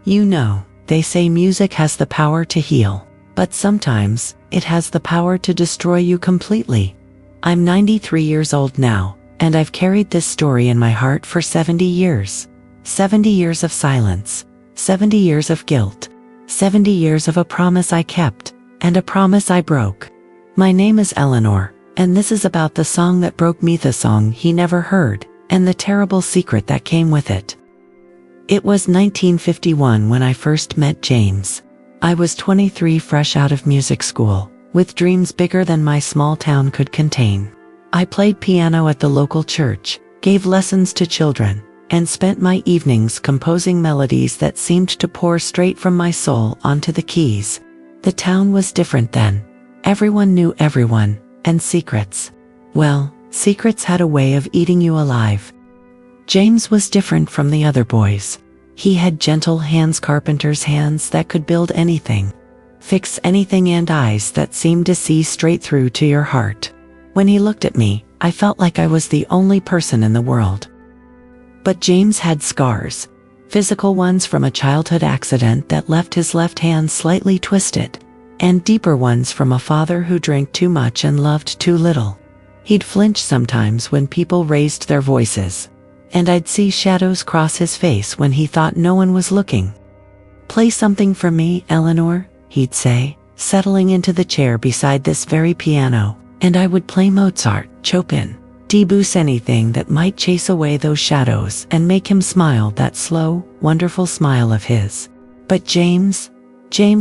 You know, they say music has the power to heal, but sometimes it has the power to destroy you completely. I'm 93 years old now, and I've carried this story in my heart for 70 years. 70 years of silence, 70 years of guilt, 70 years of a promise I kept, and a promise I broke. My name is Eleanor, and this is about the song that broke me, the song he never heard, and the terrible secret that came with it. It was 1951 when I first met James. I was 23, fresh out of music school, with dreams bigger than my small town could contain. I played piano at the local church, gave lessons to children, and spent my evenings composing melodies that seemed to pour straight from my soul onto the keys. The town was different then. Everyone knew everyone, and secrets. Well, secrets had a way of eating you alive. James was different from the other boys. He had gentle hands, carpenter's hands that could build anything, fix anything, and eyes that seemed to see straight through to your heart. When he looked at me, I felt like I was the only person in the world. But James had scars, physical ones from a childhood accident that left his left hand slightly twisted, and deeper ones from a father who drank too much and loved too little. He'd flinch sometimes when people raised their voices, and I'd see shadows cross his face when he thought no one was looking. "Play something for me, Eleanor," he'd say, settling into the chair beside this very piano, and I would play Mozart, Chopin, Debussy, anything that might chase away those shadows and make him smile, that slow, wonderful smile of his. But James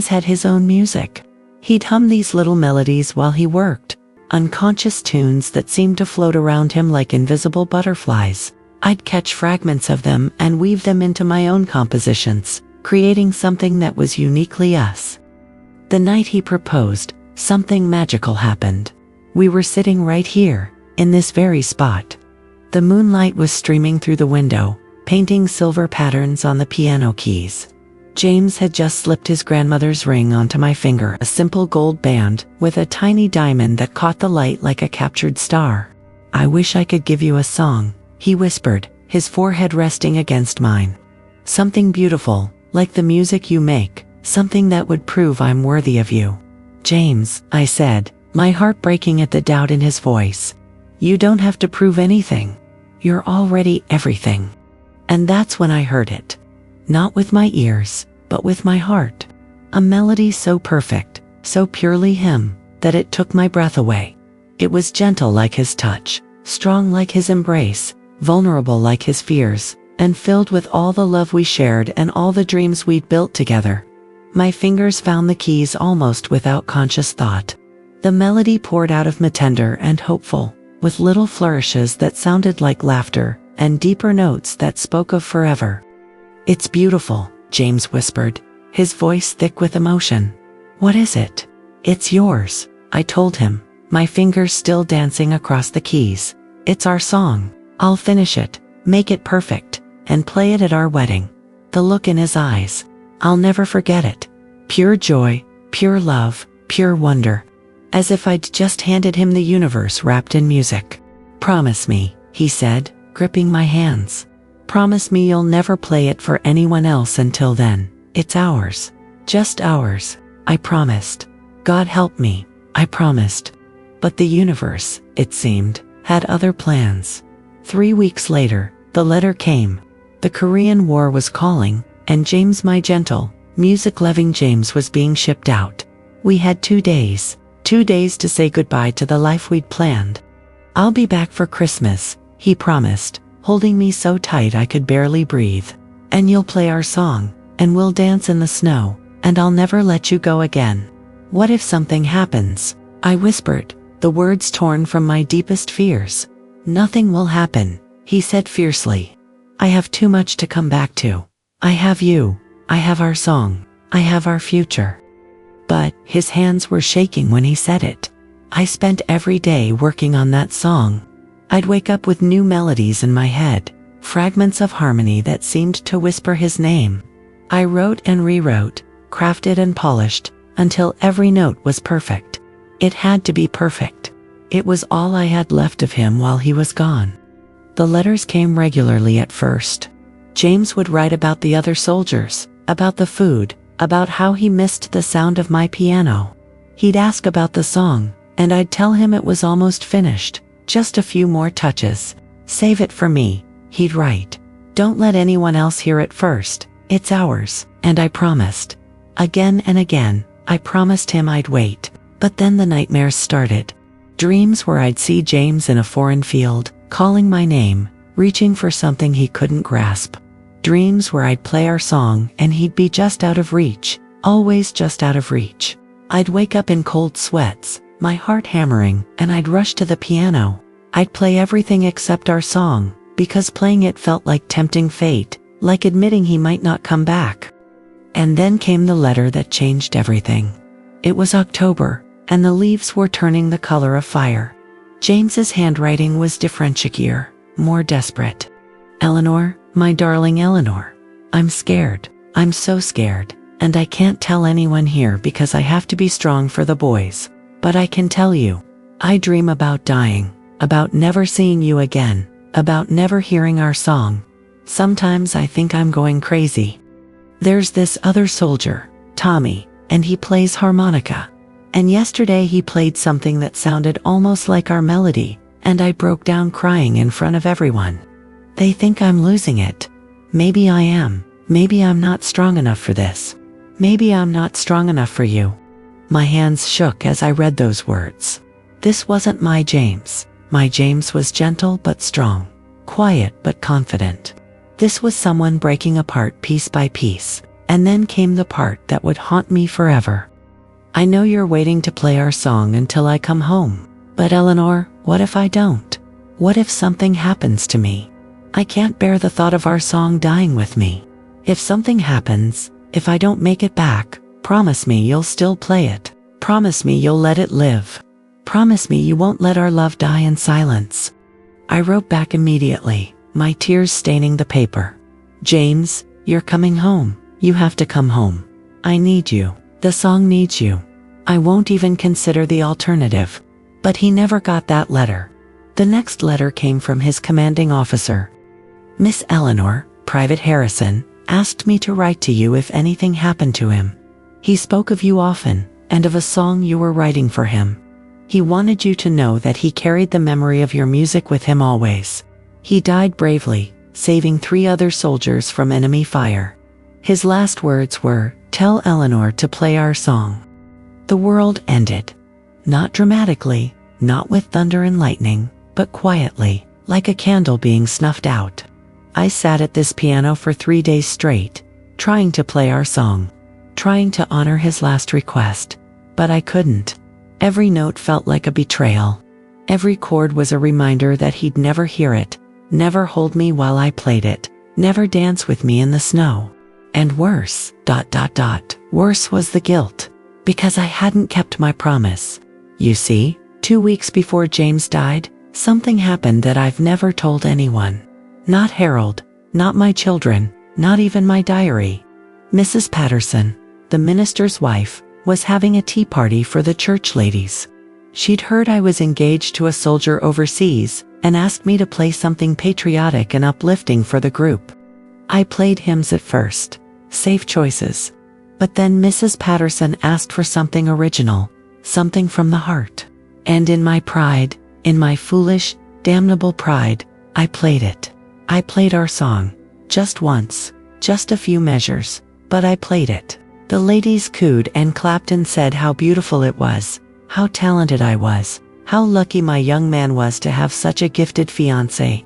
had his own music. He'd hum these little melodies while he worked, unconscious tunes that seemed to float around him like invisible butterflies. I'd catch fragments of them and weave them into my own compositions, creating something that was uniquely us. The night he proposed, something magical happened. We were sitting right here, in this very spot. The moonlight was streaming through the window, painting silver patterns on the piano keys. James had just slipped his grandmother's ring onto my finger, a simple gold band with a tiny diamond that caught the light like a captured star. "I wish I could give you a song," he whispered, his forehead resting against mine. "Something beautiful, like the music you make, something that would prove I'm worthy of you." "James," I said, my heart breaking at the doubt in his voice. "You don't have to prove anything. You're already everything." And that's when I heard it. Not with my ears, but with my heart. A melody so perfect, so purely him, that it took my breath away. It was gentle like his touch, strong like his embrace, vulnerable like his fears, and filled with all the love we shared and all the dreams we'd built together. My fingers found the keys almost without conscious thought. The melody poured out of me, tender and hopeful, with little flourishes that sounded like laughter, and deeper notes that spoke of forever. "It's beautiful," James whispered, his voice thick with emotion. "What is it?" "It's yours," I told him, my fingers still dancing across the keys. "It's our song. I'll finish it, make it perfect, and play it at our wedding." The look in his eyes, I'll never forget it. Pure joy, pure love, pure wonder. As if I'd just handed him the universe wrapped in music. "Promise me," he said, gripping my hands. "Promise me you'll never play it for anyone else until then. It's ours. Just ours." I promised. God help me, I promised. But the universe, it seemed, had other plans. 3 weeks later, the letter came. The Korean War was calling, and James, my gentle, music-loving James, was being shipped out. We had 2 days. 2 days to say goodbye to the life we'd planned. "I'll be back for Christmas," he promised, holding me so tight I could barely breathe. "And you'll play our song, and we'll dance in the snow, and I'll never let you go again." "What if something happens?" I whispered, the words torn from my deepest fears. "Nothing will happen," he said fiercely. "I have too much to come back to. I have you, I have our song, I have our future." But his hands were shaking when he said it. I spent every day working on that song. I'd wake up with new melodies in my head, fragments of harmony that seemed to whisper his name. I wrote and rewrote, crafted and polished, until every note was perfect. It had to be perfect. It was all I had left of him while he was gone. The letters came regularly at first. James would write about the other soldiers, about the food, about how he missed the sound of my piano. He'd ask about the song, and I'd tell him it was almost finished, just a few more touches. Save it for me, he'd write. Don't let anyone else hear it first, it's ours, and I promised. Again and again, I promised him I'd wait. But then the nightmares started. Dreams where I'd see James in a foreign field, calling my name, reaching for something he couldn't grasp. Dreams where I'd play our song and he'd be just out of reach, always just out of reach. I'd wake up in cold sweats, my heart hammering, and I'd rush to the piano. I'd play everything except our song, because playing it felt like tempting fate, like admitting he might not come back. And then came the letter that changed everything. It was October, and the leaves were turning the color of fire. James's handwriting was differentier, more desperate. Eleanor, my darling Eleanor, I'm scared. I'm so scared, and I can't tell anyone here because I have to be strong for the boys. But I can tell you, I dream about dying, about never seeing you again, about never hearing our song. Sometimes I think I'm going crazy. There's this other soldier, Tommy, and he plays harmonica. And yesterday he played something that sounded almost like our melody, and I broke down crying in front of everyone. They think I'm losing it. Maybe I am. Maybe I'm not strong enough for this. Maybe I'm not strong enough for you. My hands shook as I read those words. This wasn't my James. My James was gentle but strong, quiet but confident. This was someone breaking apart piece by piece, and then came the part that would haunt me forever. I know you're waiting to play our song until I come home. But Eleanor, what if I don't? What if something happens to me? I can't bear the thought of our song dying with me. If something happens, if I don't make it back, promise me you'll still play it. Promise me you'll let it live. Promise me you won't let our love die in silence. I wrote back immediately, my tears staining the paper. James, you're coming home. You have to come home. I need you. The song needs you. I won't even consider the alternative. But he never got that letter. The next letter came from his commanding officer. Miss Eleanor, Private Harrison, asked me to write to you if anything happened to him. He spoke of you often, and of a song you were writing for him. He wanted you to know that he carried the memory of your music with him always. He died bravely, saving 3 other soldiers from enemy fire. His last words were, "Tell Eleanor to play our song." The world ended. Not dramatically, not with thunder and lightning, but quietly, like a candle being snuffed out. I sat at this piano for 3 days straight, trying to play our song, trying to honor his last request, but I couldn't. Every note felt like a betrayal. Every chord was a reminder that he'd never hear it, never hold me while I played it, never dance with me in the snow. And worse, worse was the guilt, because I hadn't kept my promise. You see, 2 weeks before James died, something happened that I've never told anyone. Not Harold, not my children, not even my diary. Mrs. Patterson, the minister's wife, was having a tea party for the church ladies. She'd heard I was engaged to a soldier overseas, and asked me to play something patriotic and uplifting for the group. I played hymns at first, safe choices. But then Mrs. Patterson asked for something original, something from the heart. And in my pride, in my foolish, damnable pride, I played it. I played our song. Just once, just a few measures, but I played it. The ladies cooed and clapped and said how beautiful it was, how talented I was, how lucky my young man was to have such a gifted fiancé.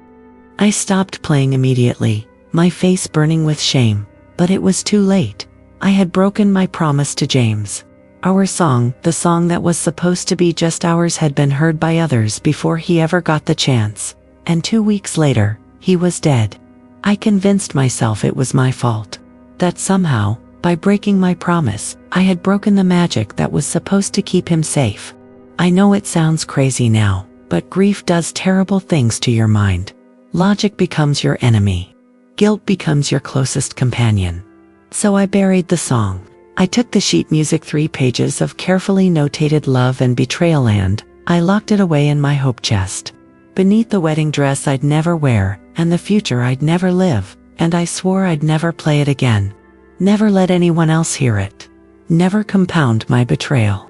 I stopped playing immediately, my face burning with shame, but it was too late. I had broken my promise to James. Our song, the song that was supposed to be just ours, had been heard by others before he ever got the chance. And 2 weeks later, he was dead. I convinced myself it was my fault. That somehow, by breaking my promise, I had broken the magic that was supposed to keep him safe. I know it sounds crazy now, but grief does terrible things to your mind. Logic becomes your enemy. Guilt becomes your closest companion. So I buried the song. I took the sheet music, 3 pages of carefully notated love and betrayal, and I locked it away in my hope chest. Beneath the wedding dress I'd never wear, and the future I'd never live, and I swore I'd never play it again. Never let anyone else hear it. Never compound my betrayal.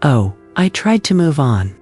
Oh, I tried to move on.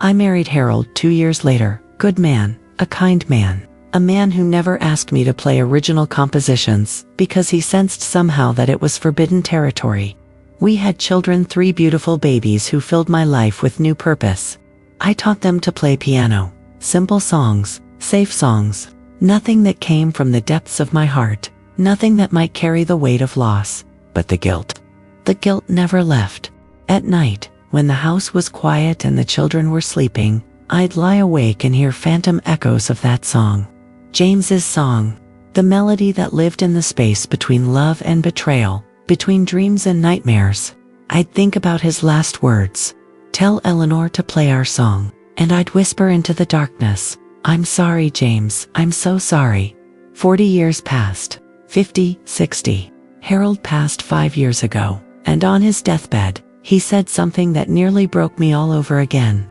I married Harold 2 years later, good man, a kind man. A man who never asked me to play original compositions, because he sensed somehow that it was forbidden territory. We had children, 3 beautiful babies who filled my life with new purpose. I taught them to play piano, simple songs, safe songs, nothing that came from the depths of my heart, nothing that might carry the weight of loss, but the guilt. The guilt never left. At night, when the house was quiet and the children were sleeping, I'd lie awake and hear phantom echoes of that song. James's song, the melody that lived in the space between love and betrayal, between dreams and nightmares. I'd think about his last words. Tell Eleanor to play our song, and I'd whisper into the darkness, I'm sorry, James, I'm so sorry. 40 years passed, 50, 60. Harold passed 5 years ago, and on his deathbed, he said something that nearly broke me all over again.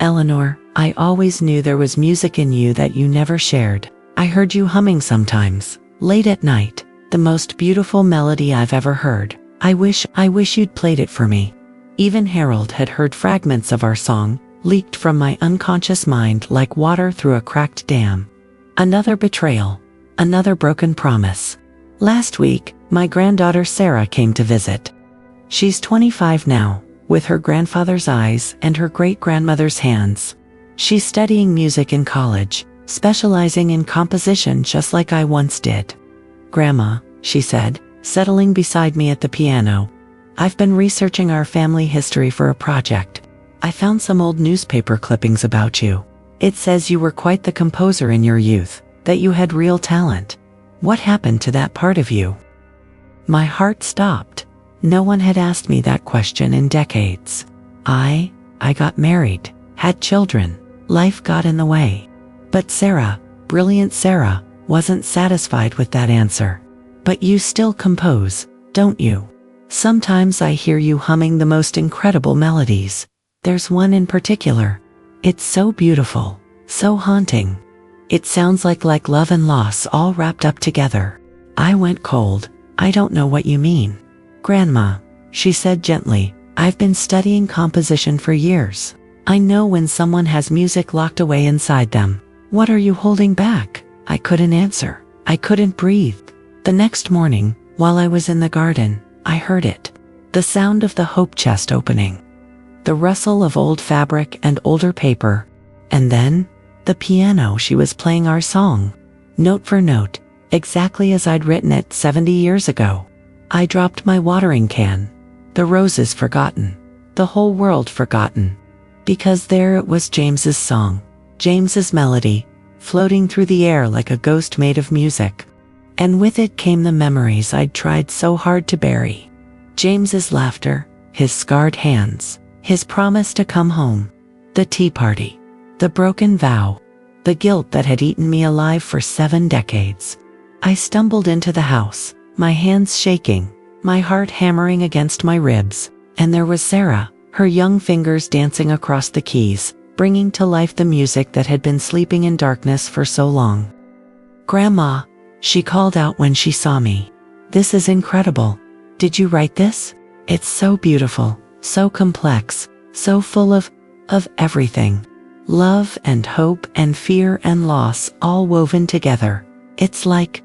Eleanor, I always knew there was music in you that you never shared. I heard you humming sometimes, late at night, the most beautiful melody I've ever heard. I wish you'd played it for me. Even Harold had heard fragments of our song, leaked from my unconscious mind like water through a cracked dam. Another betrayal. Another broken promise. Last week, my granddaughter Sarah came to visit. She's 25 now, with her grandfather's eyes and her great-grandmother's hands. She's studying music in college, specializing in composition just like I once did. Grandma, she said, settling beside me at the piano, I've been researching our family history for a project. I found some old newspaper clippings about you. It says you were quite the composer in your youth, that you had real talent. What happened to that part of you? My heart stopped. No one had asked me that question in decades. I got married, had children, life got in the way. But Sarah, brilliant Sarah, wasn't satisfied with that answer. But you still compose, don't you? Sometimes I hear you humming the most incredible melodies. There's one in particular. It's so beautiful, so haunting. It sounds like love and loss all wrapped up together. I went cold. I don't know what you mean. Grandma, she said gently, I've been studying composition for years. I know when someone has music locked away inside them. What are you holding back? I couldn't answer. I couldn't breathe. The next morning, while I was in the garden, I heard it. The sound of the hope chest opening. The rustle of old fabric and older paper. And then, the piano. She was playing our song, note for note, exactly as I'd written it 70 years ago. I dropped my watering can. The roses forgotten. The whole world forgotten. Because there it was, James's song, James's melody, floating through the air like a ghost made of music. And with it came the memories I'd tried so hard to bury. James's laughter, his scarred hands, his promise to come home, the tea party, the broken vow, the guilt that had eaten me alive for 7 decades. I stumbled into the house, my hands shaking, my heart hammering against my ribs, and there was Sarah, her young fingers dancing across the keys, bringing to life the music that had been sleeping in darkness for so long. Grandma, she called out when she saw me. This is incredible. Did you write this? It's so beautiful, so complex, so full of everything. Love and hope and fear and loss all woven together. It's like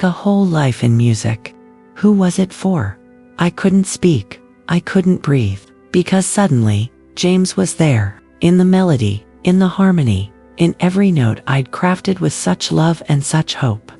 a whole life in music. Who was it for? I couldn't speak. I couldn't breathe. Because suddenly, James was there, in the melody, in the harmony, in every note I'd crafted with such love and such hope.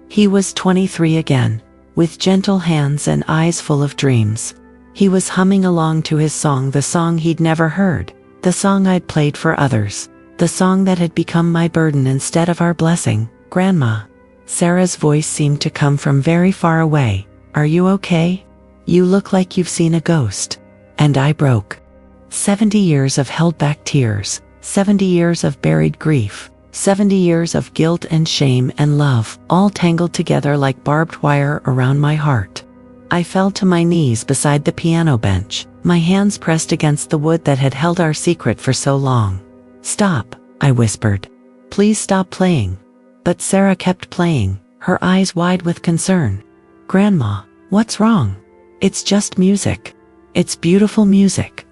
He was 23 again, with gentle hands and eyes full of dreams. He was humming along to his song, the song he'd never heard, the song I'd played for others, the song that had become my burden instead of our blessing. Grandma. Sarah's voice seemed to come from very far away. Are you okay? You look like you've seen a ghost. And I broke. 70 years of held back tears, 70 years of buried grief, 70 years of guilt and shame and love, all tangled together like barbed wire around my heart. I fell to my knees beside the piano bench, my hands pressed against the wood that had held our secret for so long. Stop, I whispered. Please stop playing. But Sarah kept playing, her eyes wide with concern. "Grandma, what's wrong? It's just music. It's beautiful music."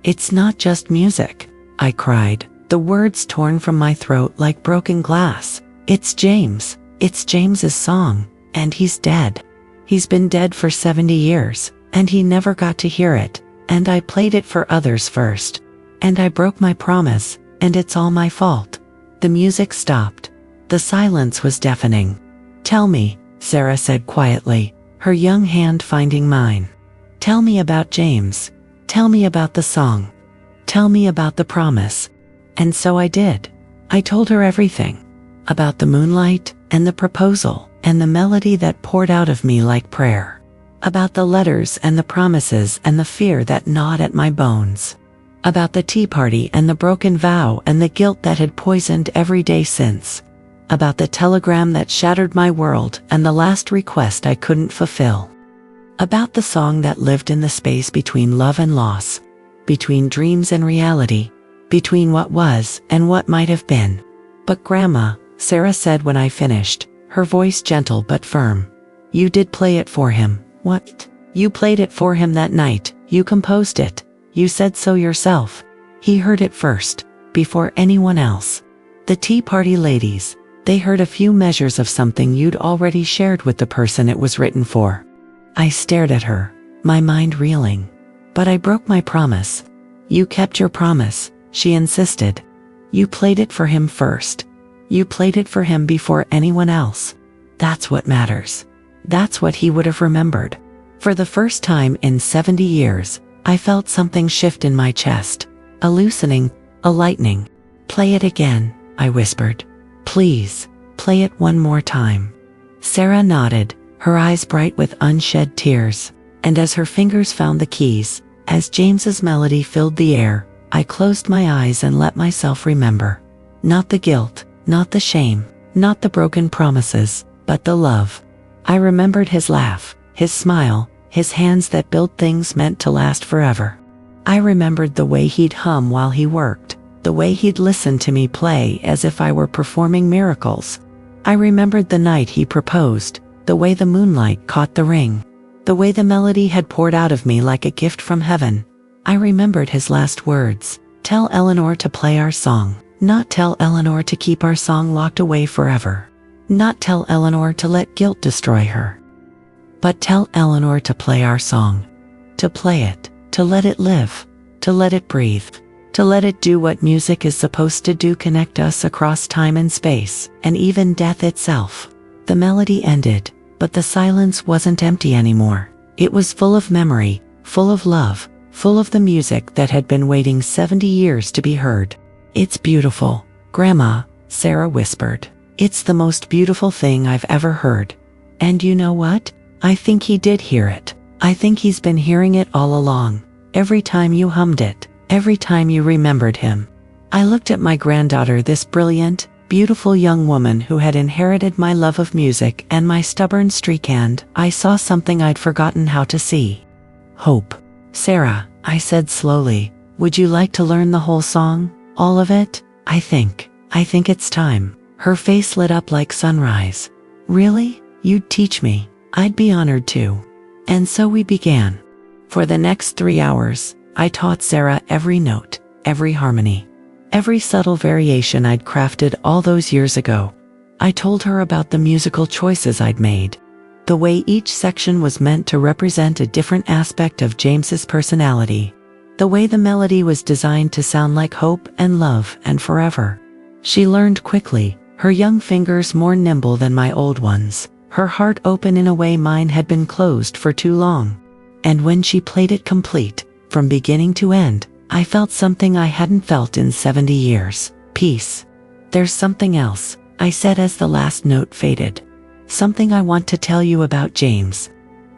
"It's not just music," I cried, the words torn from my throat like broken glass. "It's James. It's James's song, and he's dead. He's been dead for 70 years, and he never got to hear it, and I played it for others first. And I broke my promise, and it's all my fault." The music stopped. The silence was deafening. "Tell me," Sarah said quietly, her young hand finding mine. "Tell me about James. Tell me about the song. Tell me about the promise." And so I did. I told her everything. About the moonlight, and the proposal, and the melody that poured out of me like prayer. About the letters and the promises and the fear that gnawed at my bones. About the tea party and the broken vow and the guilt that had poisoned every day since. About the telegram that shattered my world and the last request I couldn't fulfill. About the song that lived in the space between love and loss, between dreams and reality, between what was and what might have been. "But Grandma," Sarah said when I finished, her voice gentle but firm, "you did play it for him." "What?" "You played it for him that night. You composed it. You said so yourself. He heard it first, before anyone else. The tea party ladies, they heard a few measures of something you'd already shared with the person it was written for." I stared at her, my mind reeling. "But I broke my promise." "You kept your promise," she insisted. "You played it for him first. You played it for him before anyone else. That's what matters. That's what he would have remembered." For the first time in 70 years, I felt something shift in my chest. A loosening, a lightening. "Play it again," I whispered. "Please, play it one more time." Sarah nodded, her eyes bright with unshed tears, and as her fingers found the keys, as James's melody filled the air, I closed my eyes and let myself remember. Not the guilt, not the shame, not the broken promises, but the love. I remembered his laugh, his smile, his hands that built things meant to last forever. I remembered the way he'd hum while he worked, the way he'd listen to me play as if I were performing miracles. I remembered the night he proposed, the way the moonlight caught the ring, the way the melody had poured out of me like a gift from heaven. I remembered his last words, "Tell Eleanor to play our song." Not tell Eleanor to keep our song locked away forever. Not tell Eleanor to let guilt destroy her. But tell Eleanor to play our song. To play it, to let it live, to let it breathe, to let it do what music is supposed to do, connect us across time and space, and even death itself. The melody ended, but the silence wasn't empty anymore. It was full of memory, full of love, full of the music that had been waiting 70 years to be heard. "It's beautiful, Grandma," Sarah whispered. "It's the most beautiful thing I've ever heard. And you know what? I think he did hear it. I think he's been hearing it all along. Every time you hummed it, every time you remembered him." I looked at my granddaughter, this brilliant, beautiful young woman who had inherited my love of music and my stubborn streak, and I saw something I'd forgotten how to see. Hope. "Sarah," I said slowly, "would you like to learn the whole song? All of it? I think it's time." Her face lit up like sunrise. "Really? You'd teach me? I'd be honored to." And so we began. For the next 3 hours, I taught Sarah every note, every harmony, every subtle variation I'd crafted all those years ago. I told her about the musical choices I'd made, the way each section was meant to represent a different aspect of James's personality, the way the melody was designed to sound like hope and love and forever. She learned quickly, her young fingers more nimble than my old ones, her heart open in a way mine had been closed for too long. And when she played it complete, from beginning to end, I felt something I hadn't felt in 70 years. Peace. "There's something else," I said as the last note faded. "Something I want to tell you about James."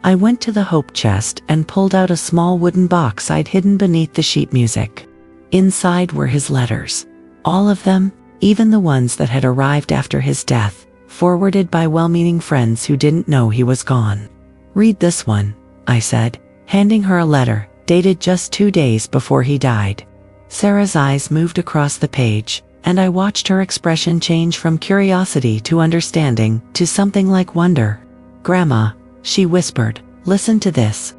I went to the hope chest and pulled out a small wooden box I'd hidden beneath the sheet music. Inside were his letters. All of them, even the ones that had arrived after his death, forwarded by well-meaning friends who didn't know he was gone. "Read this one," I said, handing her a letter, dated just 2 days before he died. Sarah's eyes moved across the page, and I watched her expression change from curiosity to understanding to something like wonder. "Grandma," She whispered, "Listen to this.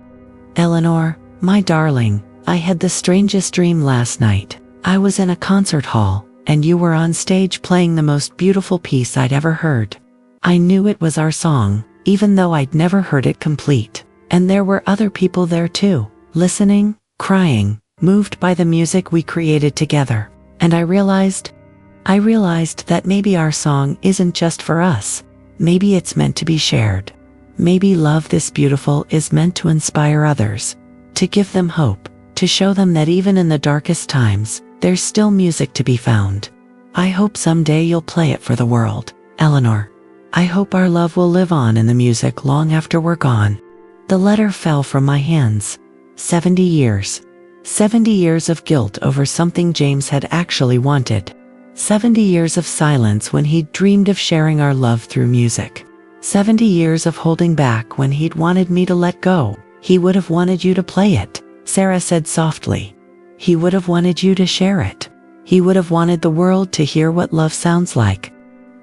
Eleanor, my darling, I had the strangest dream last night. I was in a concert hall, and you were on stage playing the most beautiful piece I'd ever heard. I knew it was our song, even though I'd never heard it complete. And there were other people there too, listening, crying, moved by the music we created together. And I realized that maybe our song isn't just for us. Maybe it's meant to be shared. Maybe love this beautiful is meant to inspire others, to give them hope, to show them that even in the darkest times, there's still music to be found. I hope someday you'll play it for the world, Eleanor. I hope our love will live on in the music long after we're gone." The letter fell from my hands. 70 years. 70 years of guilt over something James had actually wanted. 70 years of silence when he'd dreamed of sharing our love through music. 70 years of holding back when he'd wanted me to let go. "He would have wanted you to play it," Sarah said softly. "He would have wanted you to share it. He would have wanted the world to hear what love sounds like."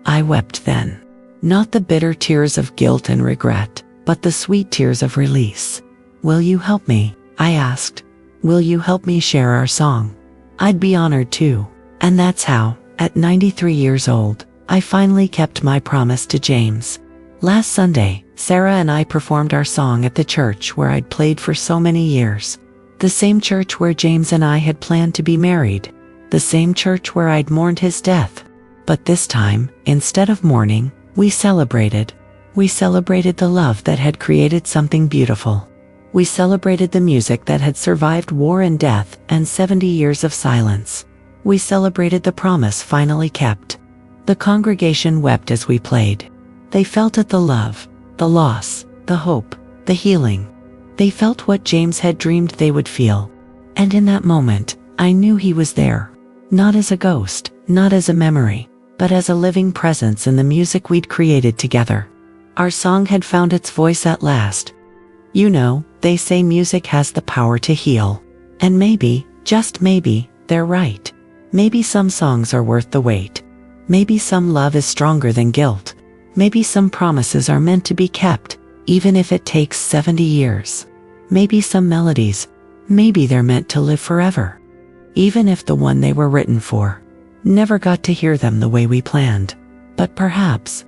I wept then. Not the bitter tears of guilt and regret, but the sweet tears of release. "Will you help me?" I asked. "Will you help me share our song?" I'd be honored too. And that's how, at 93 years old, I finally kept my promise to James. Last Sunday, Sarah and I performed our song at the church where I'd played for so many years. The same church where James and I had planned to be married. The same church where I'd mourned his death. But this time, instead of mourning, we celebrated. We celebrated the love that had created something beautiful. We celebrated the music that had survived war and death and 70 years of silence. We celebrated the promise finally kept. The congregation wept as we played. They felt it, the love, the loss, the hope, the healing. They felt what James had dreamed they would feel. And in that moment, I knew he was there. Not as a ghost, not as a memory, but as a living presence in the music we'd created together. Our song had found its voice at last. You know, they say music has the power to heal. And maybe, just maybe, they're right. Maybe some songs are worth the wait. Maybe some love is stronger than guilt. Maybe some promises are meant to be kept, even if it takes 70 years. Maybe some melodies, maybe they're meant to live forever. Even if the one they were written for never got to hear them the way we planned. But perhaps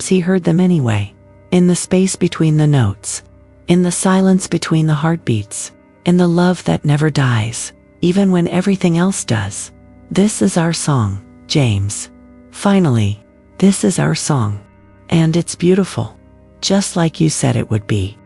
he heard them anyway. In the space between the notes. In the silence between the heartbeats. In the love that never dies, even when everything else does. This is our song, James. Finally, this is our song. And it's beautiful. Just like you said it would be.